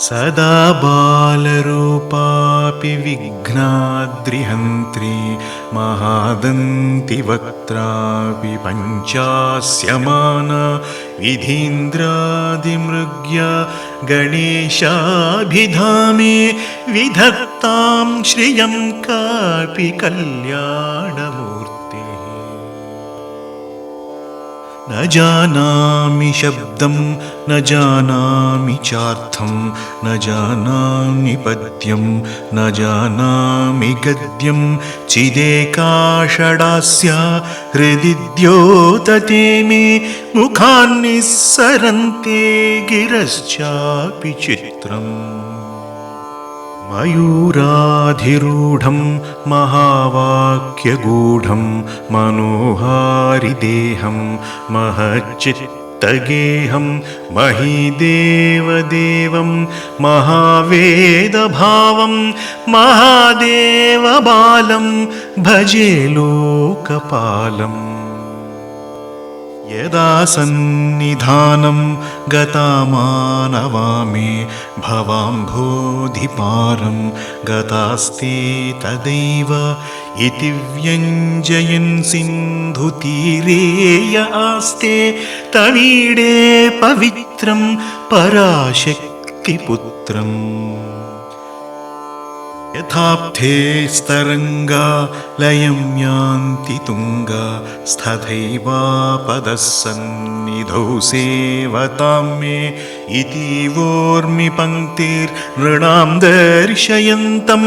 सदा बालरूपापि विघ्नाद्रिहन्त्री महादन्तिवक्त्रापि पञ्चास्यमाना विधीन्द्रादिमृग्या गणेशाभिधामे विधत्तां श्रियं कापि कल्याणमूर्तिः। न जानामि शब्दं न जानामि चार्थं न जानामि पद्यं न जानामि गद्यं चिदेकाषडास्या हृदि द्योतते मे मुखान्निस्सरन्ते गिरश्चापि चित्रम्। मयूराधिरूढं महावाक्यगूढं मनोहारिदेहं महच्चित्तगेहं महीदेवदेवं महावेदभावं महादेवबालं भजे लोकपालम्। यदा सन्निधानं गतामानवामे भवाम्भोधिपारं गतास्ते तदैव इति व्यञ्जयन् सिन्धुतीरे य आस्ते तमीडे पवित्रं पराशक्तिपुत्रम्। यथाप्थे स्तरङ्गा लयं यान्ति तुङ्गा स्थथैवापदः सन्निधौ सेवतां मे इतीवोर्मिपङ्क्तिर्नृणां दर्शयन्तं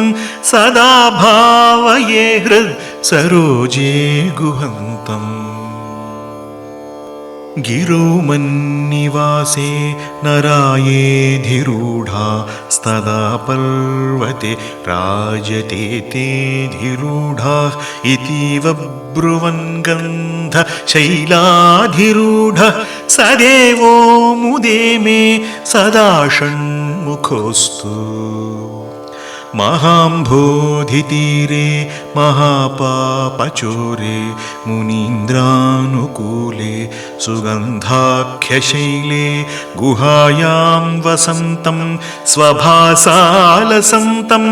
सदा भावये हृद् सरोजे गुहन्तम्। गिरो मन्निवासे नरायेधिरूढा स्तदा पर्वते राजते तेधिरूढाः इतीव ब्रुवन् गन्धशैलाधिरूढः सदेवो मुदे मे सदा षण्मुखोऽस्तु। महाम्भोधितीरे महापापचोरे मुनीन्द्रानुकूले सुगन्धाख्यशैले गुहायां वसन्तं स्वभासालसन्तं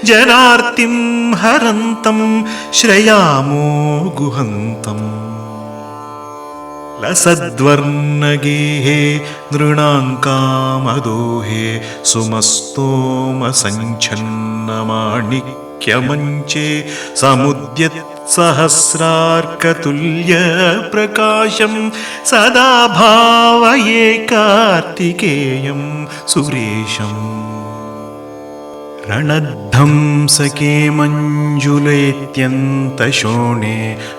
जनार्तिं हरन्तं श्रयामो गुहन्तम्। लसद्वर्णगेहे नृणाङ्कामदोहे सुमस्तोमसञ्छन्नमाणिक्यमञ्चे समुद्यत्सहस्रार्कतुल्यप्रकाशं सदा भावये कार्तिकेयं सुरेशम्। रणध्वंसके मञ्जुलेत्यन्तशोणे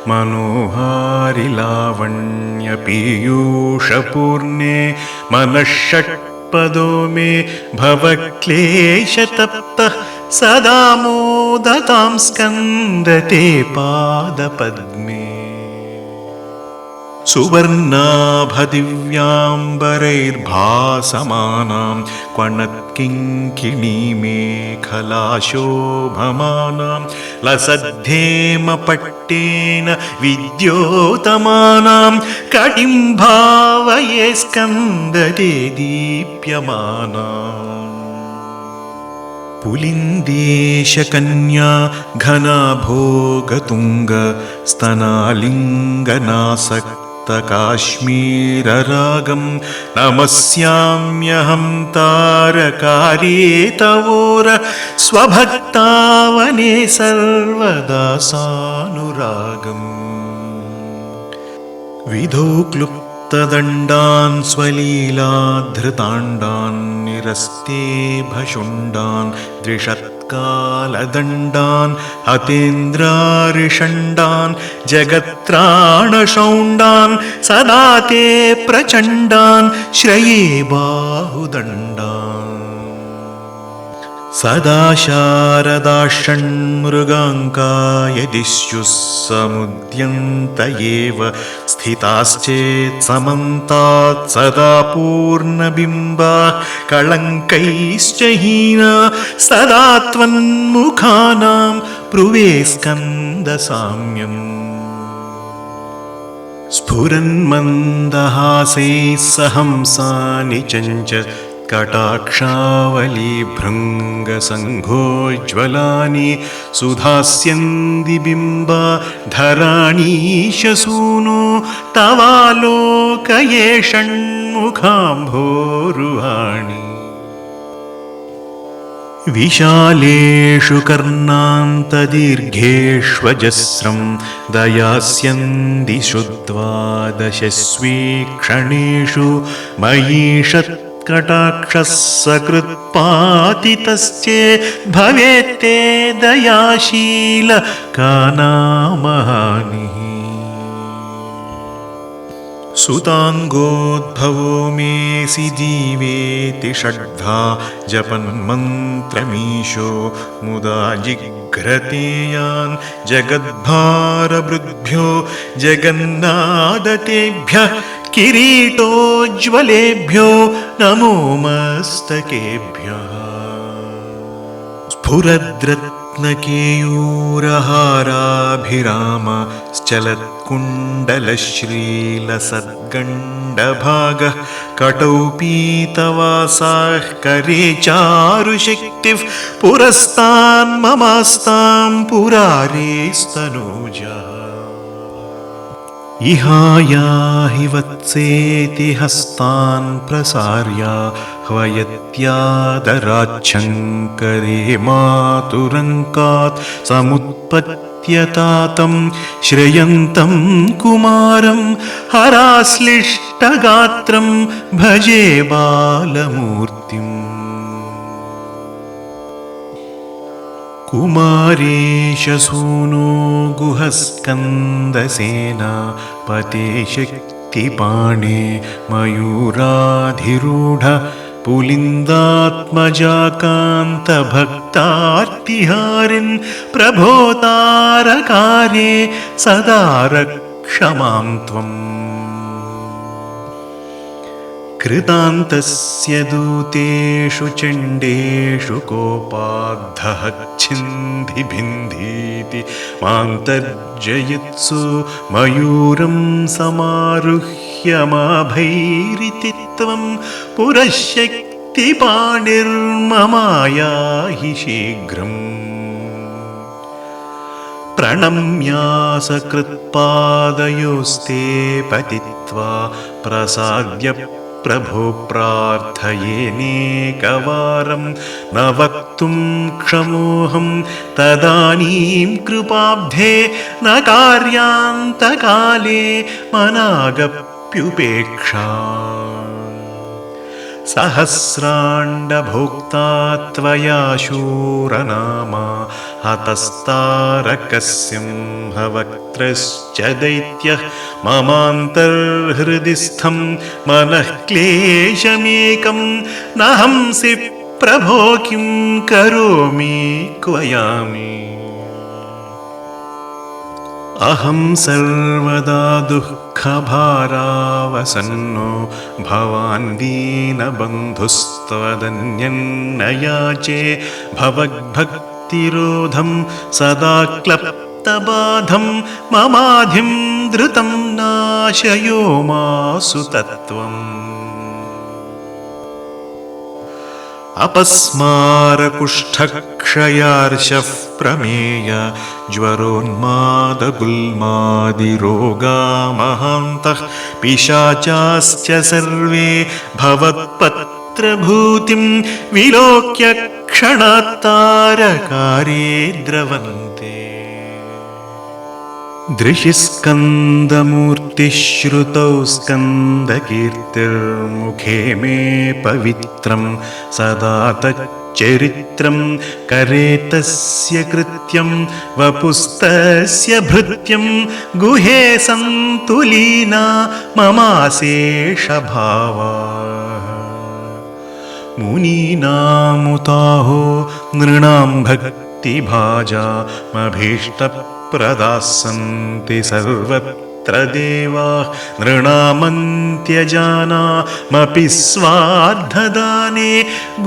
मनोहारिलावण्यपीयूषपूर्णे मनःषट्पदो मे भवक्लेशतप्तः सदा मोदतां स्कन्दते पादपद्मे। सुवर्णाभदिव्याम्बरैर्भासमानां क्वणत्किङ्किणीमेखलाशोभमानां लसद्धेमपट्टेन विद्योतमानां कटिं भावये स्कन्दते दीप्यमानाम्। पुलिन्देशकन्या घनाभोगतुङ्ग स्तनालिङ्गनासक्तकाश्मीररागं नमस्याम्यहं तारकारेतवोर स्वभक्तावने सर्वदा सानुरागम्। विधौ क्लुप्तदण्डान् स्वलीलाधृताण्डान् निरस्ते भशुण्डान् द्विषत्कालदण्डान् हतेन्द्रारिषण्डान् जगत्त्राणशौण्डान् सदा ते प्रचण्डान् श्रये बाहुदण्डान्। सदा शारदा षण्मृगाङ्का यदि स्युः समुद्यन्त एव स्थिताश्चेत् समन्तात् सदा पूर्णबिम्बाः कळङ्कैश्च हीना सदा त्वन्मुखानां प्रुवे स्कन्दसाम्यम्। स्फुरन्मन्दहासैः सहंसानि चञ्च कटाक्षावलीभृङ्गसङ्घोज्ज्वलानि सुधास्यन्ति बिम्बा धराणीशसूनो तवालोकये षण्मुखाम्भोरुहाणि विशालेषु कर्णान्तदीर्घेष्वजस्रं दयास्यन्ति शुद्वादशस्वीक्षणेषु मयीषत्कटाक्षः सकृत्पातितस्ये भवेत्ते दयाशील कानामहानिः सुताङ्गोद्भवो मेऽसि जीवेति षड्धा जपन्मन्त्रमीशो मुदा जिघ्रते यान् जगद्भारभृद्भ्यो जगन्नादतेभ्यः किरीटोज्ज्वलेभ्यो नमो मस्तकेभ्यः स्फुरद्रत्नकेयूरहाराभिराम श्चलत्कुण्डलश्रीलसद्गण्डभागः कटौ पीतवासाः करे चारुशक्तिः पुरस्तान्ममास्तां पुरारेस्तनूजः इहायाहि वत्सेति हस्तान् प्रसार्य ह्वयत्यादराच्छङ्करे मातुरङ्कात् समुत्पत्यतातं श्रयन्तं कुमारं हराश्लिष्टगात्रं भजे बालमूर्तिम् कुमारेशसूनो गुहस्कन्दसेना पते शक्तिपाणे मयूराधिरूढ पुलिन्दात्मजाकान्तभक्तार्तिहारिन् प्रभोतारकारे सदा रक्ष मां त्वम् कृतान्तस्य दूतेषु चण्डेषु कोपाद्धः छिन्धिभिन्धीति मान्तर्जयत्सु मयूरं समारुह्य माभैरिति त्वं पुरःशक्तिपाणिर्ममायाहि शीघ्रम् प्रणम्यासकृत्पादयोस्ते पतित्वा प्रसाद्य प्रभो प्रार्थयेनेकवारं न वक्तुं क्षमोऽहं तदानीं कृपाब्धे न कार्यान्तकाले मनागप्युपेक्षा सहस्राण्डभोक्ता त्वया शूरनामा हतस्तारकसिंहवक्त्रश्च दैत्यः ममान्तर्हृदि स्थं मनः क्लेशमेकं न हंसि प्रभो किं करोमि क्वयामि अहं सर्वदा दुःखभारावसन्नो भवान् दीनबन्धुस्त्वदन्यन्न याचे भवद्भक्तिरोधं सदा क्लप्तबाधं ममाधिं धृतं नाशयो मासु तत्त्वम् अपस्मारकुष्ठक्षयार्शः प्रमेय ज्वरोन्मादगुल्मादिरोगा महान्तः पिशाचाश्च सर्वे भवत्पत्रभूतिं विलोक्य क्षणात्तारकारे द्रवन्ते दृशिस्कन्दमूर्तिश्रुतौ स्कन्दकीर्तिर्मुखे मे पवित्रं सदा तच्चरित्रं करे तस्य कृत्यं वपुस्तस्य भृत्यं गुहे सन्तुलीना ममाशेषभावा मुनीनामुताहो नृणां भक्तिभाजामभीष्टप्रदाः सन्ति सर्वत्र देवाः नृणामन्त्यजानामपि स्वार्धदाने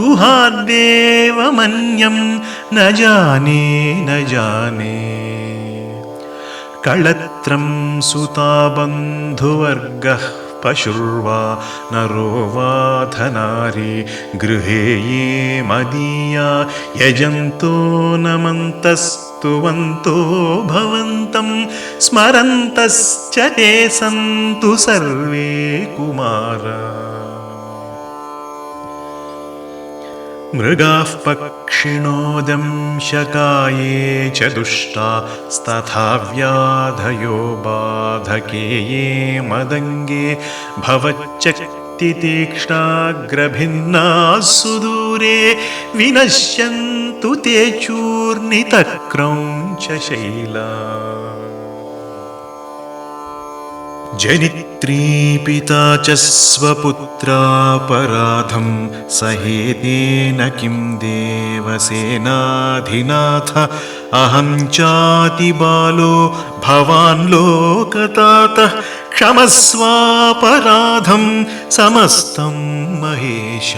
गुहाद्देवमन्यं न जाने न जाने कळत्रं सुता बन्धुवर्गः पशुर्वा नरो वाधनारी गृहे ये मदीया यजन्तो नमन्तस्तुवन्तो भवन्तं स्मरन्तश्च ते सन्तु सर्वे कुमारा। मृगाः पक्षिणो दंशकाये च दुष्टास्तथा व्याधयो बाधके ये मदङ्गे भवच्चक्तितीक्ष्णाग्रभिन्नाः सुदूरे विनश्यन्तु ते चूर्णितक्रौञ्च शैला। जनित्री पिता च स्वपुत्रापराधं सहेतेन किं देवसेनाधिनाथ अहं चातिबालो भवान् लोकतातः क्षमस्वापराधं समस्तं महेश।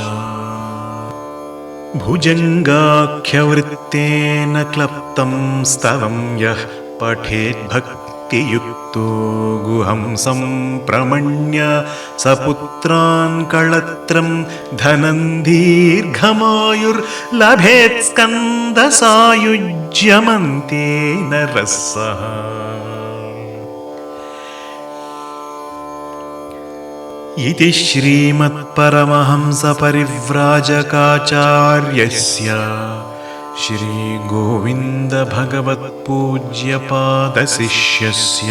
भुजङ्गाख्यवृत्तेन क्लप्तं स्तवं यः पठेद्भक्तियुक्तो गुहं सम्प्रमण्य सपुत्रान् कळत्रं धनं दीर्घमायुर्लभेत् स्कन्दसायुज्यमन्तेन रसः। इति श्रीमत्परमहंसपरिव्राजकाचार्यस्य श्रीगोविन्दभगवत्पूज्यपादशिष्यस्य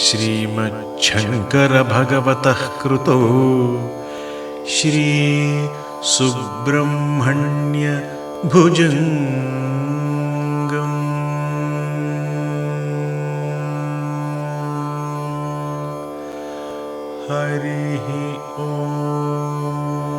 श्रीमच्छङ्करभगवतः कृतो श्रीसुब्रह्मण्यभुजङ्गम् हरिः ओम्।